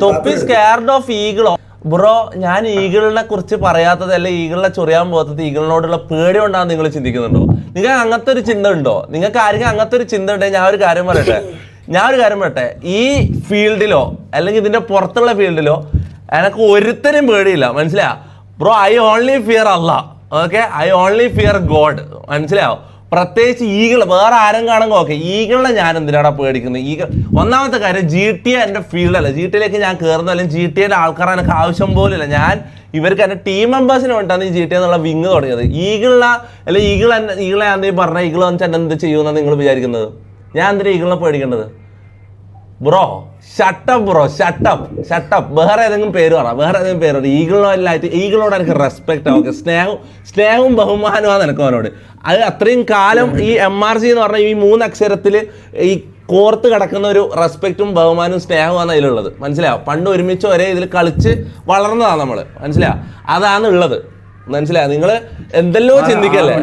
തൊപ്പി squad of ഈഗിളോ? Bro, ഞാൻ ഈഗിളിനെ കുറിച്ച് പറയാത്തത് അല്ലെ ഈഗിളിനെ ചൊറിയാൻ പോകാത്തത് ഈഗിളിനോടുള്ള പേടി കൊണ്ടാണ് നിങ്ങൾ ചിന്തിക്കുന്നുണ്ടോ? നിങ്ങൾക്ക് അങ്ങനത്തെ ഒരു ചിന്ത ഉണ്ടോ? നിങ്ങൾക്ക് ആർക്കും അങ്ങനത്തെ ഒരു ചിന്ത ഉണ്ടെങ്കിൽ ഞാൻ ഒരു കാര്യം പറയട്ടെ, ഈ ഫീൽഡിലോ അല്ലെങ്കിൽ ഇതിന്റെ പുറത്തുള്ള ഫീൽഡിലോ എനിക്ക് ഒരുത്തരും പേടിയില്ല, മനസ്സിലായോ bro? I only fear Allah. Okay, I only fear God, മനസ്സിലായോ? പ്രത്യേകിച്ച് ഈഗിൾ, വേറെ ആരും കാണുമ്പോൾ ഓക്കെ, ഈഗിളിനെ ഞാൻ എന്തിനാണ് പേടിക്കുന്നത്? ഈഗിൾ ഒന്നാമത്തെ കാര്യം, GTA എൻ്റെ ഫീൽഡല്ല. GTA ഞാൻ കയറുന്ന അല്ലെങ്കിൽ GTA ആൾക്കാരെ എനിക്ക് ആവശ്യം പോലും ഇല്ല. ഞാൻ ഇവർക്ക് എൻ്റെ ടീം മെമ്പേഴ്സിന് വേണ്ടിയിട്ടാണ് ഈ GTA എന്നുള്ള വിങ് തുടങ്ങിയത്. ഈഗിളിനെ അല്ലെങ്കിൽ ഈഗിളെ ഞാൻ എന്തെങ്കിലും പറഞ്ഞാൽ ഈഗിൾ വന്നിട്ട് എന്നെ എന്ത് ചെയ്യുമെന്നാണ് നിങ്ങൾ വിചാരിക്കുന്നത്? ഞാൻ എന്തിനാ ഈഗിളിനെ പേടിക്കേണ്ടത്? Bro shut up, bro shut up. വേറെ ഏതെങ്കിലും പേര് പറ. ഈഗിളിനോടായിട്ട് ഈഗിളിനോട് എനിക്ക് റെസ്പെക്ട്, ഓക്കെ, സ്നേഹവും ബഹുമാനമാണ് എനിക്ക് അവനോട്. അത് അത്രയും കാലം ഈ MRG എന്ന് പറഞ്ഞ ഈ 3 അക്ഷരത്തിൽ ഈ കോർത്ത് കിടക്കുന്ന ഒരു റെസ്പെക്റ്റും ബഹുമാനവും സ്നേഹവുമാണ് അതിലുള്ളത്, മനസ്സിലായോ? പണ്ട് ഒരുമിച്ച് ഒരേ ഇതിൽ കളിച്ച് വളർന്നതാണ് നമ്മൾ, മനസ്സിലായോ? അതാണ് ഉള്ളത്, മനസ്സിലായോ? നിങ്ങൾ എന്തെല്ലോ ചിന്തിക്കല്ലേ.